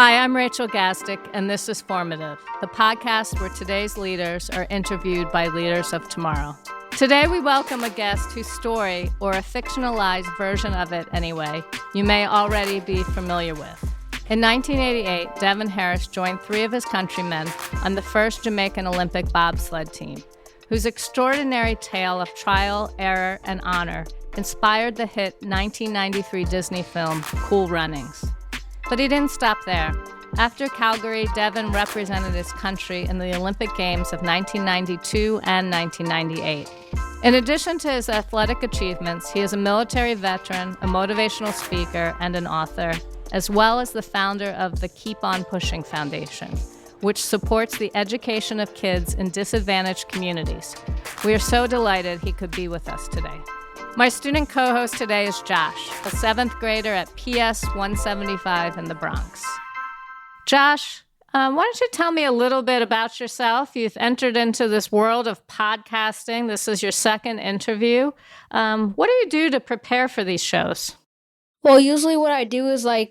Hi, I'm Rachel Gastick, and this is Formative, the podcast where today's leaders are interviewed by leaders of tomorrow. Today, we welcome a guest whose story, or a fictionalized version of it anyway, you may already be familiar with. In 1988, Devin Harris joined three of his countrymen on the first Jamaican Olympic bobsled team, whose extraordinary tale of trial, error, and honor inspired the hit 1993 Disney film Cool Runnings. But he didn't stop there. After Calgary, Devin represented his country in the Olympic Games of 1992 and 1998. In addition to his athletic achievements, he is a military veteran, a motivational speaker, and an author, as well as the founder of the Keep On Pushing Foundation, which supports the education of kids in disadvantaged communities. We are so delighted he could be with us today. My student co-host today is Josh, a seventh grader at PS 175 in the Bronx. Josh, why don't you tell me a little bit about yourself? You've entered into this world of podcasting. This is your second interview. What do you do to prepare for these shows? Well, usually what I do is I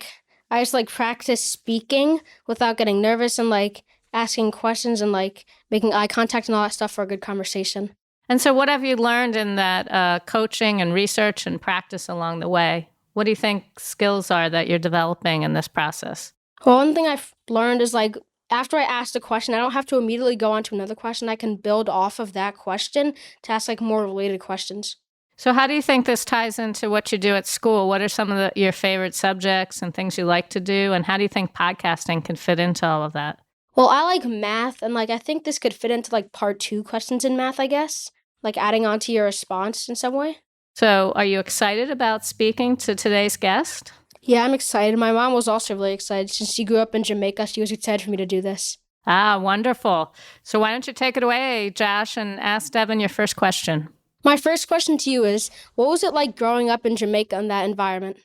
just practice speaking without getting nervous and asking questions and making eye contact and all that stuff for a good conversation. And so what have you learned in that coaching and research and practice along the way? What do you think skills are that you're developing in this process? Well, one thing I've learned is after I ask a question, I don't have to immediately go on to another question. I can build off of that question to ask more related questions. So how do you think this ties into what you do at school? What are some of your favorite subjects and things you like to do? And how do you think podcasting can fit into all of that? Well, I like math, and I think this could fit into part 2 questions in math, I guess. Adding on to your response in some way. So are you excited about speaking to today's guest? Yeah, I'm excited. My mom was also really excited. Since she grew up in Jamaica, she was excited for me to do this. Ah, wonderful. So why don't you take it away, Josh, and ask Devin your first question. My first question to you is, what was it like growing up in Jamaica in that environment?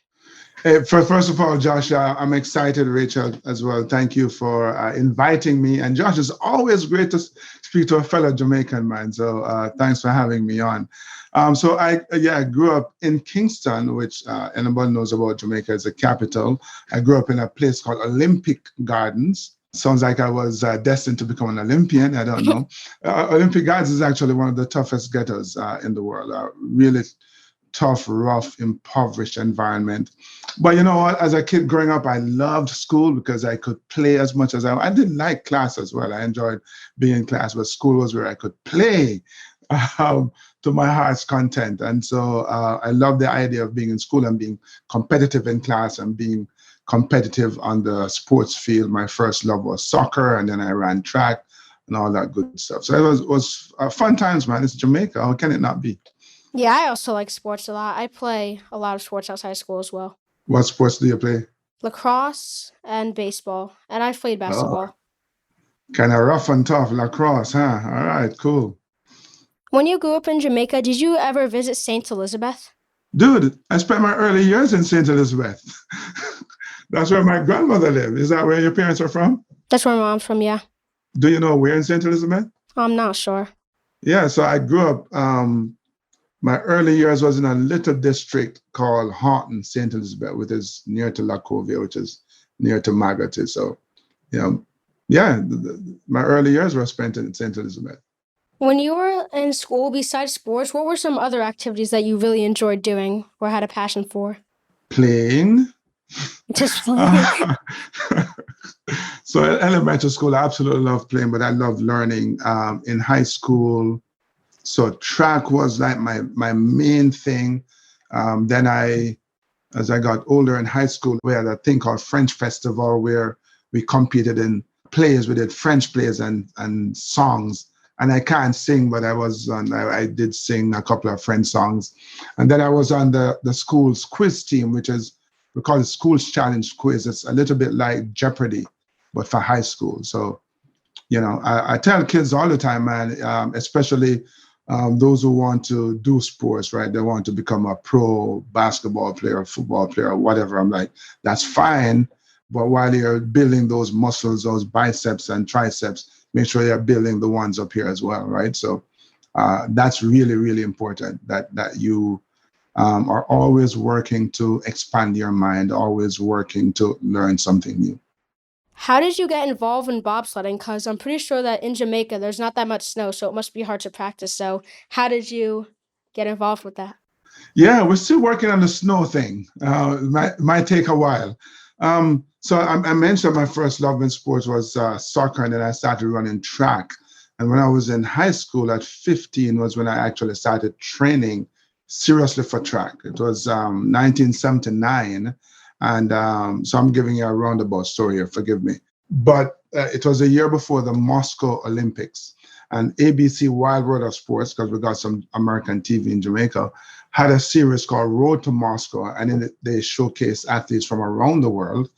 Hey, first of all, Josh, I'm excited, Rachel, as well. Thank you for inviting me. And Josh, it's always great to speak to a fellow Jamaican man. So thanks for having me on. So I grew up in Kingston, which anybody knows about Jamaica as the capital. I grew up in a place called Olympic Gardens. Sounds like I was destined to become an Olympian. I don't know. Olympic Gardens is actually one of the toughest ghettos in the world. Really tough, rough, impoverished environment. But you know what? As a kid growing up, I loved school because I could play as much as I didn't like class as well. I enjoyed being in class, but school was where I could play to my heart's content. And so I love the idea of being in school and being competitive in class and being competitive on the sports field. My first love was soccer, and then I ran track and all that good stuff. So it was fun times, man. It's Jamaica. How can it not be? Yeah, I also like sports a lot. I play a lot of sports outside of school as well. What sports do you play? Lacrosse and baseball. And I've played basketball. Kind of rough and tough, lacrosse, huh? All right, cool. When you grew up in Jamaica, did you ever visit St. Elizabeth? Dude, I spent my early years in St. Elizabeth. That's where my grandmother lived. Is that where your parents are from? That's where my mom's from, yeah. Do you know where in St. Elizabeth? I'm not sure. Yeah, so I grew up, my early years was in a little district called Horton, St. Elizabeth, which is near to Lacovia, which is near to Magotty. So, my early years were spent in St. Elizabeth. When you were in school, besides sports, what were some other activities that you really enjoyed doing or had a passion for? Playing. Just playing. So in elementary school, I absolutely loved playing, but I loved learning. In high school, so track was my main thing. Then as I got older in high school, we had a thing called French Festival where we competed in plays. We did French plays and songs. And I can't sing, but I did sing a couple of French songs. And then I was on the school's quiz team, which is, we call it School's Challenge Quiz. It's a little bit like Jeopardy, but for high school. So, I tell kids all the time, man, especially those who want to do sports, right? They want to become a pro basketball player, football player, whatever. I'm like, that's fine. But while you're building those muscles, those biceps and triceps, make sure you're building the ones up here as well, right? So that's really, really important that you are always working to expand your mind, always working to learn something new. How did you get involved in bobsledding? Because I'm pretty sure that in Jamaica, there's not that much snow, so it must be hard to practice. So how did you get involved with that? Yeah, we're still working on the snow thing. Might take a while. So I mentioned my first love in sports was soccer, and then I started running track. And when I was in high school at 15 was when I actually started training seriously for track. It was 1979. And so I'm giving you a roundabout story here, forgive me. But it was a year before the Moscow Olympics. And ABC Wild World of Sports, because we got some American TV in Jamaica, had a series called Road to Moscow, and in it, they showcase athletes from around the world.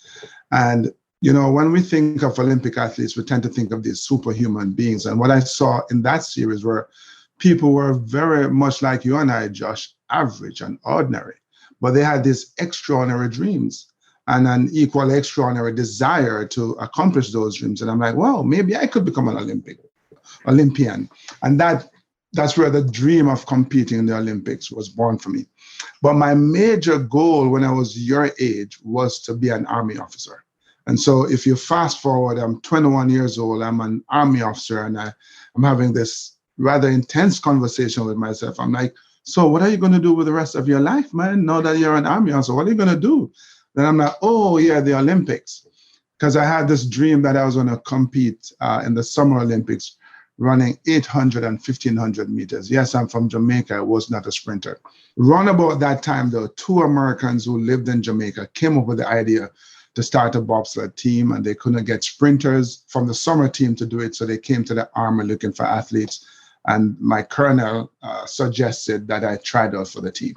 And, when we think of Olympic athletes, we tend to think of these superhuman beings. And what I saw in that series were people were very much like you and I, Josh, average and ordinary, but they had these extraordinary dreams and an equal extraordinary desire to accomplish those dreams. And I'm like, well, maybe I could become an Olympian. And that's where the dream of competing in the Olympics was born for me. But my major goal when I was your age was to be an Army officer. And so if you fast forward, I'm 21 years old, I'm an Army officer, and I'm having this rather intense conversation with myself. I'm like, so what are you going to do with the rest of your life, man? Now that you're an Army officer, what are you going to do? Then I'm like, oh, yeah, the Olympics. Because I had this dream that I was going to compete in the Summer Olympics, running 800 and 1,500 meters. Yes, I'm from Jamaica. I was not a sprinter. Round about that time, there were two Americans who lived in Jamaica, came up with the idea to start a bobsled team, and they couldn't get sprinters from the summer team to do it. So they came to the Army looking for athletes. And my colonel suggested that I tried out for the team.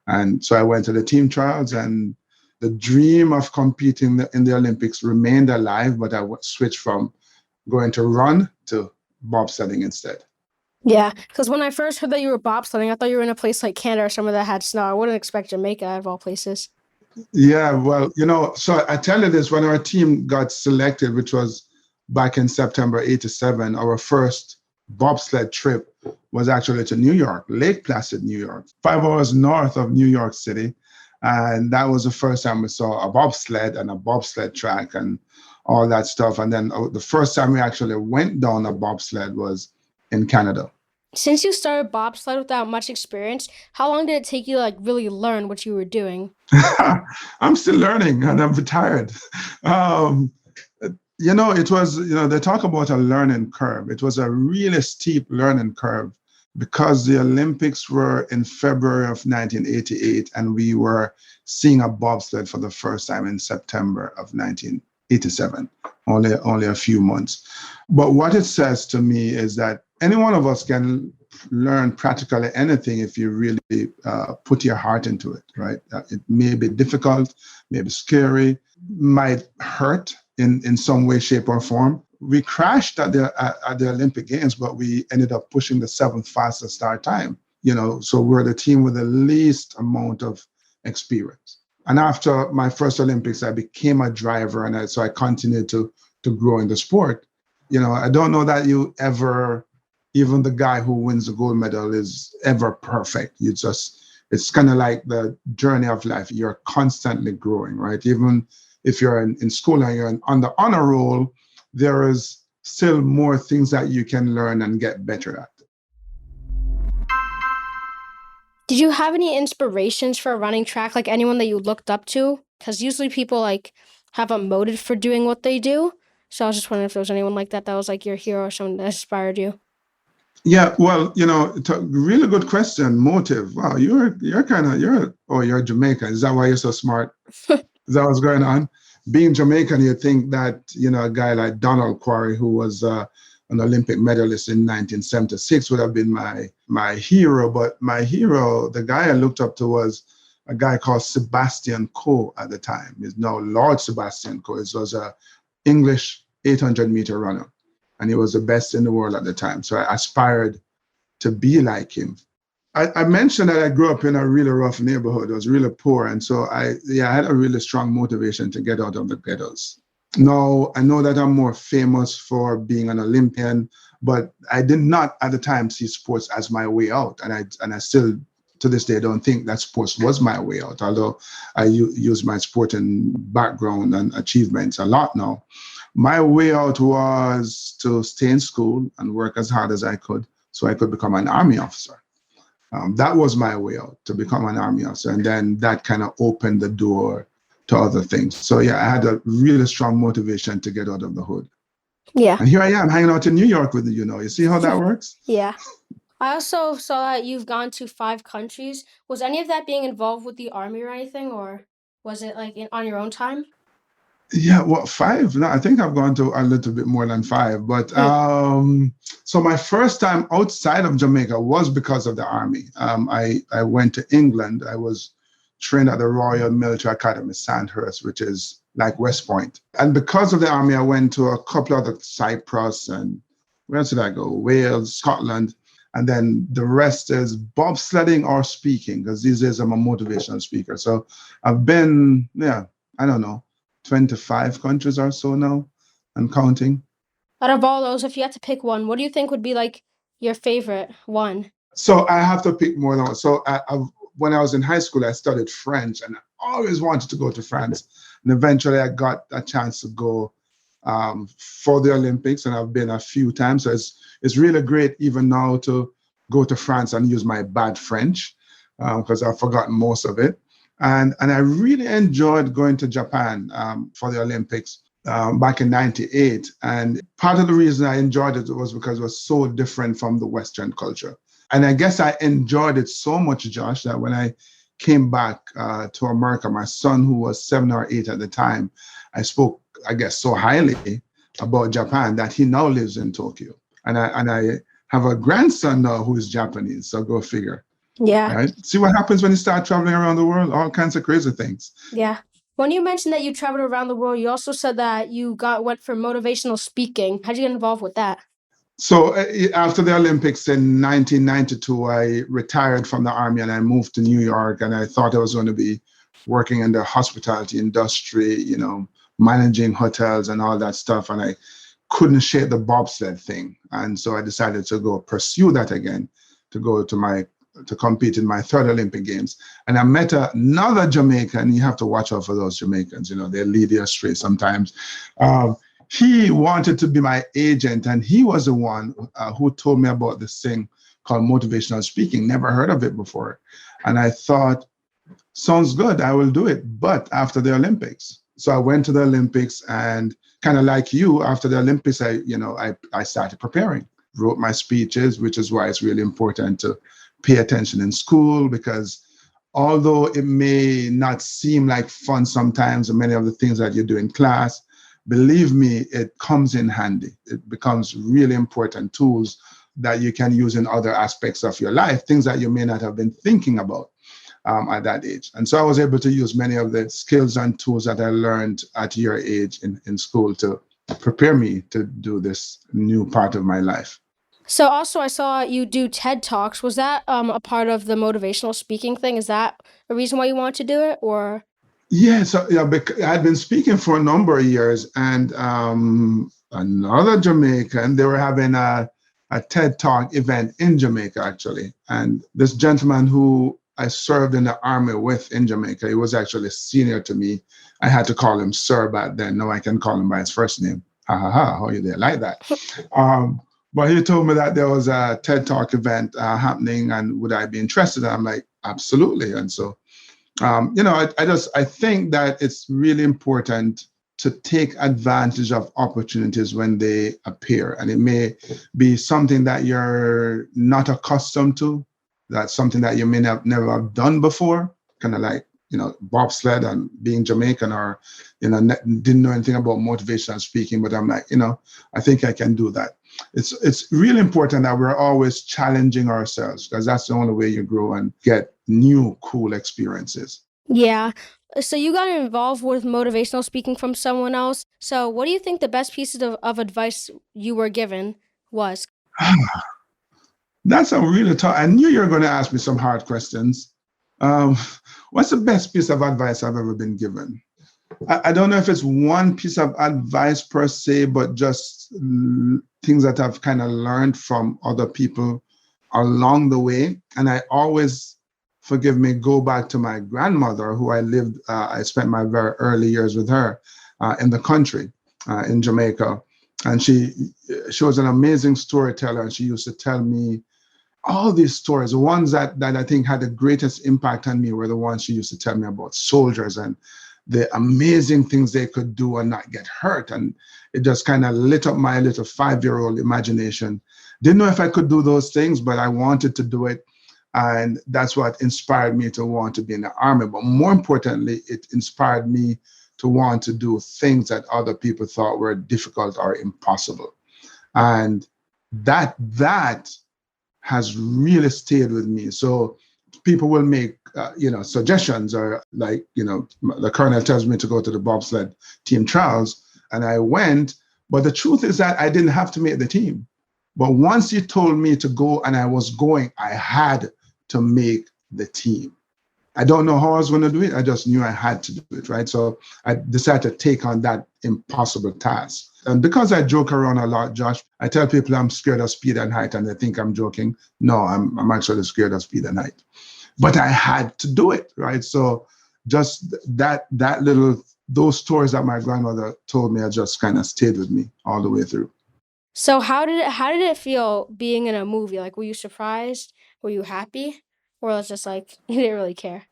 And so I went to the team trials, and the dream of competing in the Olympics remained alive, but I switched from going to run to bobsledding instead. Yeah, because when I first heard that you were bobsledding, I thought you were in a place like Canada or somewhere that had snow. I wouldn't expect Jamaica out of all places. Yeah, well, so I tell you this, when our team got selected, which was back in September 87, our first bobsled trip was actually to New York, Lake Placid, New York, 5 hours north of New York City. And that was the first time we saw a bobsled and a bobsled track and all that stuff. And then the first time we actually went down a bobsled was in Canada. Since you started bobsled without much experience, how long did it take you to really learn what you were doing? I'm still learning and I'm retired. It was, they talk about a learning curve. It was a really steep learning curve because the Olympics were in February of 1988 and we were seeing a bobsled for the first time in September of 1987, only a few months. But what it says to me is that any one of us can learn practically anything if you really put your heart into it, right? It may be difficult, maybe scary, might hurt in some way, shape, or form. We crashed at the Olympic Games, but we ended up pushing the 7th fastest start time. So we're the team with the least amount of experience. And after my first Olympics, I became a driver, and so I continued to grow in the sport. I don't know that you ever, even the guy who wins the gold medal is ever perfect. It's kind of like the journey of life. You're constantly growing, right? Even if you're in school and you're on the honor roll, there is still more things that you can learn and get better at. Did you have any inspirations for running track, like anyone that you looked up to? Because usually people have a motive for doing what they do. So I was just wondering if there was anyone like that was your hero or someone that inspired you. Yeah, well, it's a really good question. Motive. Wow, you're Jamaican. Is that why you're so smart? Is that what's going on? Being Jamaican, you think that, a guy like Donald Quarry, who was an Olympic medalist in 1976, would have been my hero. But my hero, the guy I looked up to, was a guy called Sebastian Coe at the time. He's now Lord Sebastian Coe. He was an English 800-meter runner, and he was the best in the world at the time. So I aspired to be like him. I mentioned that I grew up in a really rough neighborhood. I was really poor. And so I had a really strong motivation to get out of the ghettos. Now, I know that I'm more famous for being an Olympian, but I did not at the time see sports as my way out. And I still to this day, I don't think that sports was my way out, although I use my sporting background and achievements a lot now. My way out was to stay in school and work as hard as I could so I could become an Army officer. That was my way out, to become an Army officer. And then that kind of opened the door to other things. So yeah, I had a really strong motivation to get out of the hood. Yeah. And here I am hanging out in New York with you. You see how that works? Yeah. I also saw that you've gone to 5 countries. Was any of that being involved with the Army or anything, or was it like on your own time? Yeah, well, 5. No, I think I've gone to a little bit more than 5. But so my first time outside of Jamaica was because of the Army. I went to England. I was trained at the Royal Military Academy, Sandhurst, which is like West Point. And because of the Army, I went to a couple other Cyprus and where else did I go? Wales, Scotland. And then the rest is bobsledding or speaking, because these days I'm a motivational speaker. So I've been, I don't know, 25 countries or so now and counting. Out of all those, if you had to pick one, what do you think would be like your favorite one? So I have to pick more than one. So when I was in high school, I studied French and I always wanted to go to France. And eventually I got a chance to go for the Olympics, and I've been a few times. So it's really great even now to go to France and use my bad French because I've forgotten most of it. And I really enjoyed going to Japan for the Olympics back in '98. And part of the reason I enjoyed it was because it was so different from the Western culture. And I guess I enjoyed it so much, Josh, that when I came back to America, my son, who was 7 or 8 at the time, I spoke, I guess, so highly about Japan that he now lives in Tokyo. And I have a grandson now who is Japanese, so go figure. Yeah. Right? See what happens when you start traveling around the world, all kinds of crazy things. Yeah. When you mentioned that you traveled around the world, you also said that you went for motivational speaking. How'd you get involved with that? So after the Olympics in 1992, I retired from the Army and I moved to New York, and I thought I was going to be working in the hospitality industry, managing hotels and all that stuff. And I couldn't shake the bobsled thing. And so I decided to go pursue that again, to compete in my 3rd Olympic Games. And I met another Jamaican. You have to watch out for those Jamaicans, they lead you astray sometimes. He wanted to be my agent, and he was the one who told me about this thing called motivational speaking. Never heard of it before. And I thought, sounds good, I will do it, but after the Olympics. So I went to the Olympics, and kind of like you, after the Olympics, I started preparing, wrote my speeches, which is why it's really important to pay attention in school, because although it may not seem like fun sometimes, and many of the things that you do in class, believe me, it comes in handy. It becomes really important tools that you can use in other aspects of your life, things that you may not have been thinking about at that age. And so I was able to use many of the skills and tools that I learned at your age in school to prepare me to do this new part of my life. So also I saw you do TED Talks. Was that a part of the motivational speaking thing? Is that a reason why you wanted to do it, or? Yeah, so I'd been speaking for a number of years, and another Jamaican, they were having a TED Talk event in Jamaica, actually. And this gentleman who I served in the Army with in Jamaica, he was actually senior to me. I had to call him sir back then. Now I can call him by his first name. Ha ha ha, how you there? Like that. But he told me that there was a TED Talk event happening, and would I be interested? And I'm like, absolutely. And so I think that it's really important to take advantage of opportunities when they appear. And it may be something that you're not accustomed to, that's something that you may never have done before, kind of like, bobsled and being Jamaican, or, didn't know anything about motivational speaking, but I'm like, I think I can do that. It's really important that we're always challenging ourselves, because that's the only way you grow and get new, cool experiences. Yeah. So you got involved with motivational speaking from someone else. So what do you think the best pieces of advice you were given was? That's a really tough. I knew you were going to ask me some hard questions. What's the best piece of advice I've ever been given? I don't know if it's one piece of advice per se, but just things that I've kind of learned from other people along the way. And I always forgive me, go back to my grandmother, who I spent my very early years with her in the country in Jamaica. And she was an amazing storyteller, and she used to tell me all these stories. The ones that I think had the greatest impact on me were the ones she used to tell me about soldiers and the amazing things they could do and not get hurt. And it just kind of lit up my little 5-year-old imagination. Didn't know if I could do those things, but I wanted to do it. And that's what inspired me to want to be in the Army. But more importantly, it inspired me to want to do things that other people thought were difficult or impossible. And that has really stayed with me. So people will make, suggestions, or the colonel tells me to go to the bobsled team trials, and I went. But the truth is that I didn't have to make the team. But once he told me to go and I was going, I had to make the team. I don't know how I was going to do it. I just knew I had to do it, right? So I decided to take on that impossible task. And because I joke around a lot, Josh, I tell people I'm scared of speed and height, and they think I'm joking. No, I'm actually scared of speed and height. But I had to do it, right? So just those stories that my grandmother told me, I just kind of stayed with me all the way through. So how did it feel being in a movie? Like, were you surprised? Were you happy? Or was it just like, you didn't really care?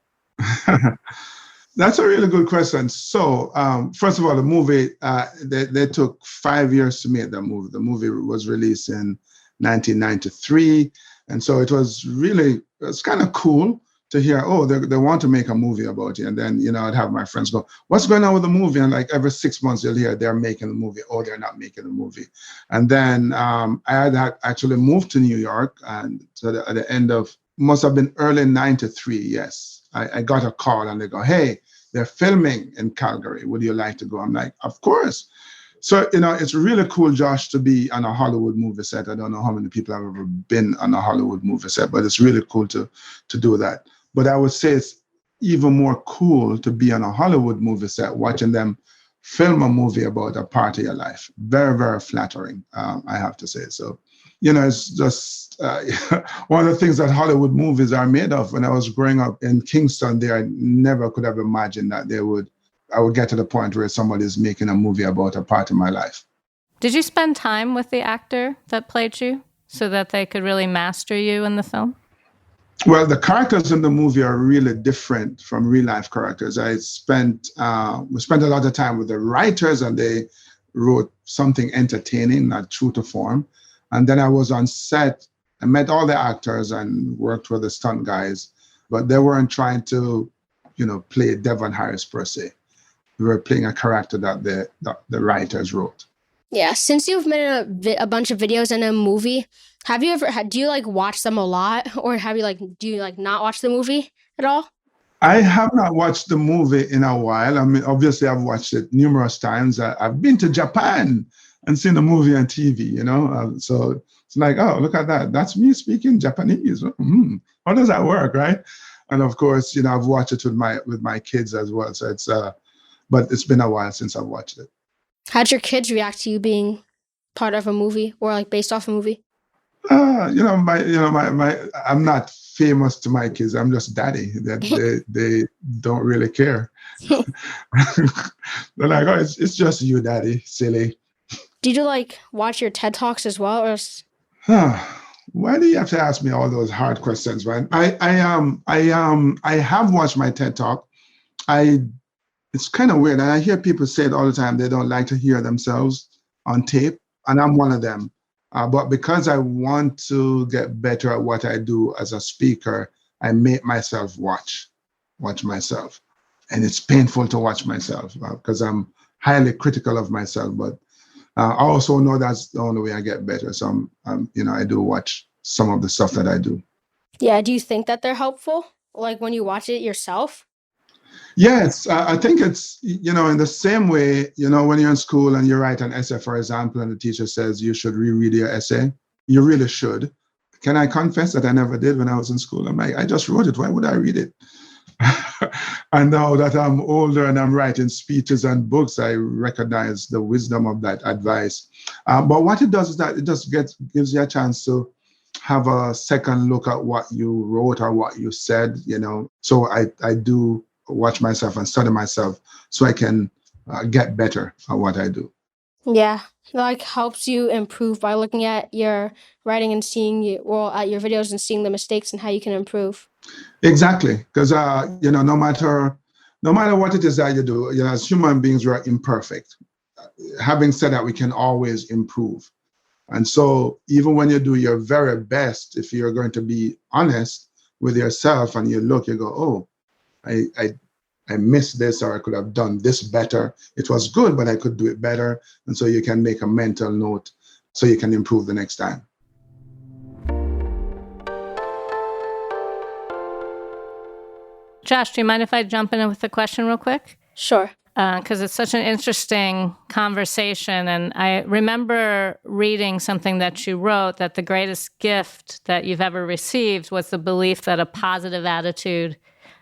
That's a really good question. So, first of all, the movie, they took 5 years to make the movie. The movie was released in 1993. And so it was kind of cool to hear, they want to make a movie about it. And then, I'd have my friends go, what's going on with the movie? And like every 6 months, you'll hear they're making the movie, or they're not making the movie. And then I had actually moved to New York. And so at the end of, must have been early 93, yes. I got a call and they go, hey, they're filming in Calgary. Would you like to go? I'm like, of course. So, it's really cool, Josh, to be on a Hollywood movie set. I don't know how many people have ever been on a Hollywood movie set, but it's really cool to do that. But I would say it's even more cool to be on a Hollywood movie set, watching them film a movie about a part of your life. Very, very flattering, I have to say. So, it's just one of the things that Hollywood movies are made of. When I was growing up in Kingston there, I never could have imagined that I would get to the point where somebody's making a movie about a part of my life. Did you spend time with the actor that played you so that they could really master you in the film? Well, the characters in the movie are really different from real life characters. We spent a lot of time with the writers, and they wrote something entertaining, not true to form. And then I was on set. I met all the actors and worked with the stunt guys, but they weren't trying to, play Devon Harris per se. We were playing a character that the writers wrote. Yeah, since you've made a bunch of videos and a movie, do you watch them a lot, or do you not watch the movie at all? I have not watched the movie in a while. I mean, obviously I've watched it numerous times. I've been to Japan and seen the movie on TV, so it's like, oh, look at that. That's me speaking Japanese. How does that work, right? And of course, I've watched it with my kids as well. So but it's been a while since I've watched it. How'd your kids react to you being part of a movie or based off a movie? I'm not famous to my kids. I'm just daddy. They don't really care. They're like, oh, it's just you, daddy, silly. Did you watch your TED Talks as well, or? Why do you have to ask me all those hard questions, man? I have watched my TED Talk. It's kind of weird, and I hear people say it all the time. They don't like to hear themselves on tape, and I'm one of them. But because I want to get better at what I do as a speaker, I make myself watch myself, and it's painful to watch myself because I'm highly critical of myself. But I also know that's the only way I get better. So I do watch some of the stuff that I do. Yeah. Do you think that they're helpful? When you watch it yourself? Yes, I think it's, in the same way, when you're in school and you write an essay, for example, and the teacher says you should reread your essay, you really should. Can I confess that I never did when I was in school? I'm like, I just wrote it. Why would I read it? And now that I'm older and I'm writing speeches and books, I recognize the wisdom of that advice. But what it does is that it just gives you a chance to have a second look at what you wrote or what you said, So I do watch myself and study myself so I can get better at what I do. Yeah, it like helps you improve by looking at your writing and seeing at your videos and seeing the mistakes and how you can improve. Exactly, because no matter what it is that you do, as human beings, we're imperfect. Having said that, we can always improve. And so even when you do your very best, if you're going to be honest with yourself and you look, you go, oh, I missed this, or I could have done this better. It was good, but I could do it better. And so you can make a mental note so you can improve the next time. Josh, do you mind if I jump in with a question real quick? Sure. Because it's such an interesting conversation. And I remember reading something that you wrote, that the greatest gift that you've ever received was the belief that a positive attitude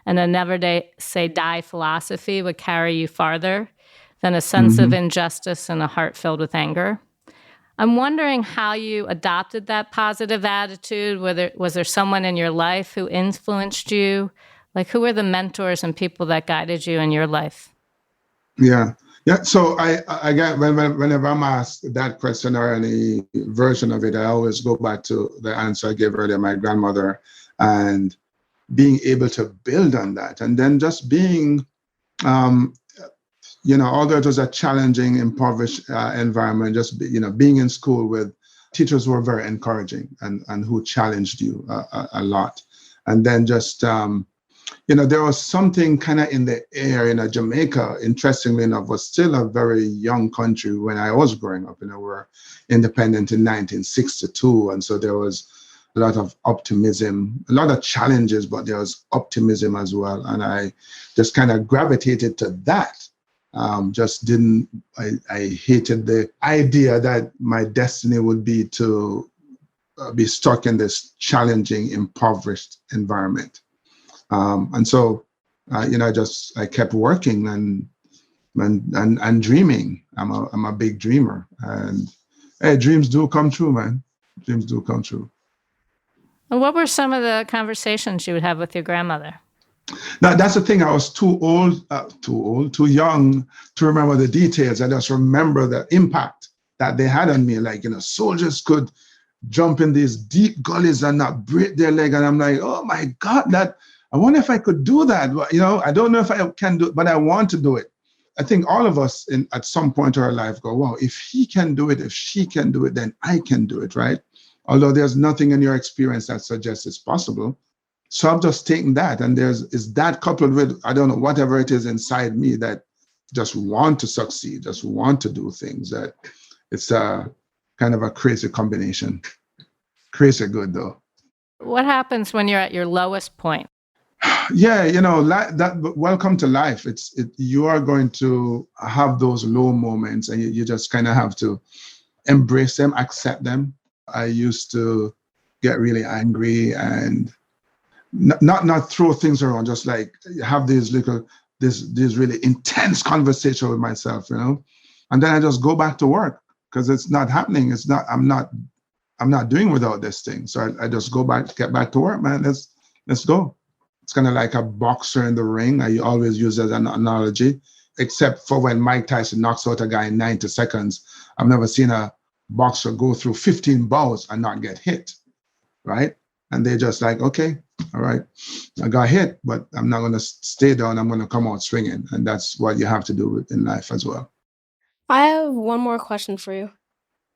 and a never say die philosophy would carry you farther than a sense of injustice and a heart filled with anger. I'm wondering how you adopted that positive attitude. Was there someone in your life who influenced you? Like, who were the mentors and people that guided you in your life? Yeah. So I get whenever I'm asked that question or any version of it, I always go back to the answer I gave earlier, my grandmother, and being able to build on that, and then just being, although it was a challenging, impoverished environment, just being in school with teachers who were very encouraging and who challenged you a lot, and then just. There was something kind of in the air. Jamaica, interestingly enough, was still a very young country when I was growing up. We were independent in 1962. And so there was a lot of optimism, a lot of challenges, but there was optimism as well. And I just kind of gravitated to that. I hated the idea that my destiny would be to be stuck in this challenging, impoverished environment. And so, I kept working and dreaming. I'm a big dreamer, and hey, dreams do come true, man. Dreams do come true. And what were some of the conversations you would have with your grandmother? Now, that's the thing. I was too young to remember the details. I just remember the impact that they had on me. Like, soldiers could jump in these deep gullies and not break their leg, and I'm like, oh my God, I wonder if I could do that. I don't know if I can do it, but I want to do it. I think all of us at some point in our life go, wow, if he can do it, if she can do it, then I can do it, right? Although there's nothing in your experience that suggests it's possible. So I'm just taking that. And is that coupled with, I don't know, whatever it is inside me that just want to succeed, just want to do things. That it's a kind of a crazy combination. Crazy good, though. What happens when you're at your lowest point? Yeah, that. Welcome to life. You are going to have those low moments, and you just kind of have to embrace them, accept them. I used to get really angry and not throw things around, just like have these really intense conversations with myself, and then I just go back to work because it's not happening. It's not. I'm not doing without this thing. So I just get back to work, man. Let's go. It's kind of like a boxer in the ring. I always use as an analogy, except for when Mike Tyson knocks out a guy in 90 seconds. I've never seen a boxer go through 15 bouts and not get hit, right? And they're just like, okay, all right, I got hit, but I'm not going to stay down. I'm going to come out swinging. And that's what you have to do in life as well. I have one more question for you.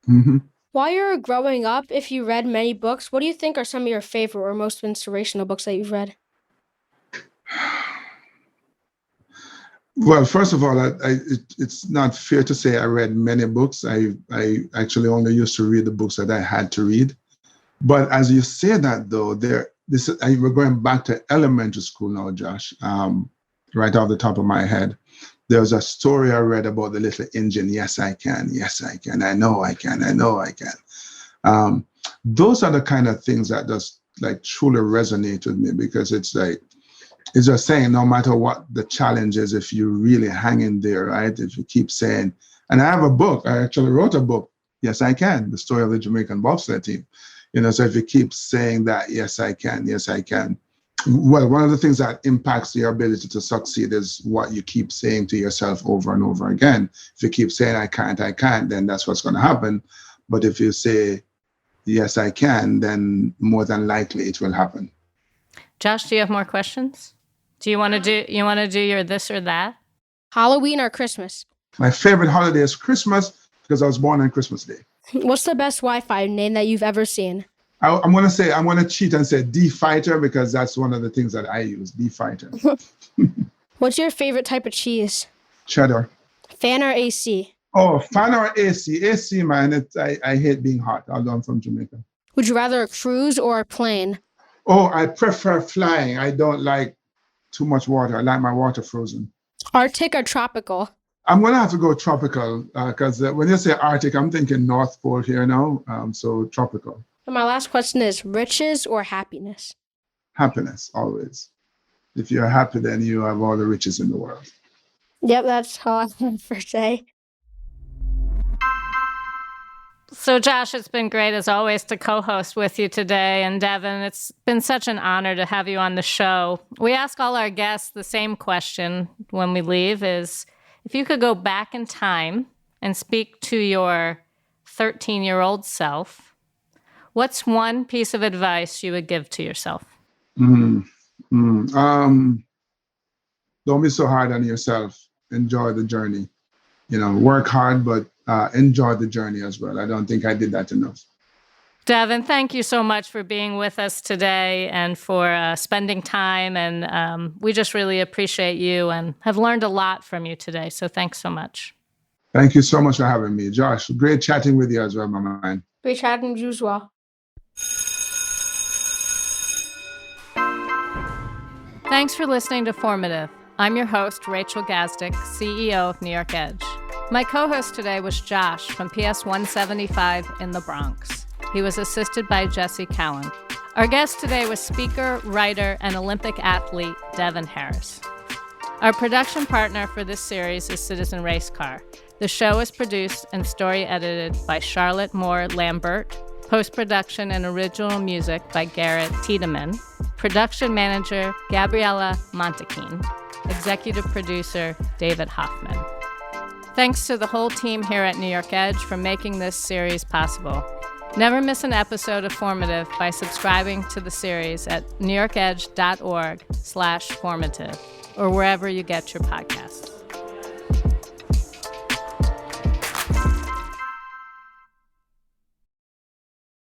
Mm-hmm. While you were growing up, if you read many books, what do you think are some of your favorite or most inspirational books that you've read? Well, first of all, it's not fair to say I read many books. I actually only used to read the books that I had to read. But as you say that, though, we're going back to elementary school now, Josh, right off the top of my head. There was a story I read about the little engine. Yes, I can. Yes, I can. I know I can. I know I can. Those are the kind of things that just like truly resonate with me, because it's just saying, no matter what the challenge is, if you really hang in there, right? If you keep saying, and I have a book, I actually wrote a book, Yes, I Can, the story of the Jamaican bobsled team. So if you keep saying that, yes, I can, well, one of the things that impacts your ability to succeed is what you keep saying to yourself over and over again. If you keep saying, I can't, then that's what's going to happen. But if you say, yes, I can, then more than likely it will happen. Josh, do you have more questions? Do you want to do your this or that? Halloween or Christmas? My favorite holiday is Christmas because I was born on Christmas Day. What's the best Wi-Fi name that you've ever seen? I'm going to cheat and say D-Fighter because that's one of the things that I use, D-Fighter. What's your favorite type of cheese? Cheddar. Fan or AC? Oh, fan or AC? AC, man. I hate being hot, although I'm from Jamaica. Would you rather a cruise or a plane? Oh, I prefer flying. I don't like too much water. I like my water frozen. Arctic or tropical? I'm going to have to go tropical because when you say Arctic, I'm thinking North Pole here now. So tropical. And my last question is riches or happiness? Happiness, always. If you're happy, then you have all the riches in the world. Yep, that's how I want for say. So, Josh, it's been great, as always, to co-host with you today. And Devin, it's been such an honor to have you on the show. We ask all our guests the same question when we leave is, if you could go back in time and speak to your 13-year-old self, what's one piece of advice you would give to yourself? Don't be so hard on yourself. Enjoy the journey. Work hard, but enjoy the journey as well. I don't think I did that enough. Devin, thank you so much for being with us today and for spending time. And we just really appreciate you and have learned a lot from you today. So thanks so much. Thank you so much for having me, Josh. Great chatting with you as well, my man. Great chatting with you as well. Thanks for listening to Formative. I'm your host, Rachel Gazdick, CEO of New York Edge. My co-host today was Josh from PS 175 in the Bronx. He was assisted by Jesse Cowan. Our guest today was speaker, writer, and Olympic athlete Devin Harris. Our production partner for this series is Citizen Racecar. The show is produced and story edited by Charlotte Moore Lambert. Post-production and original music by Garrett Tiedemann. Production manager Gabriella Montequin. Executive producer David Hoffman. Thanks to the whole team here at New York Edge for making this series possible. Never miss an episode of Formative by subscribing to the series at newyorkedge.org/formative or wherever you get your podcasts.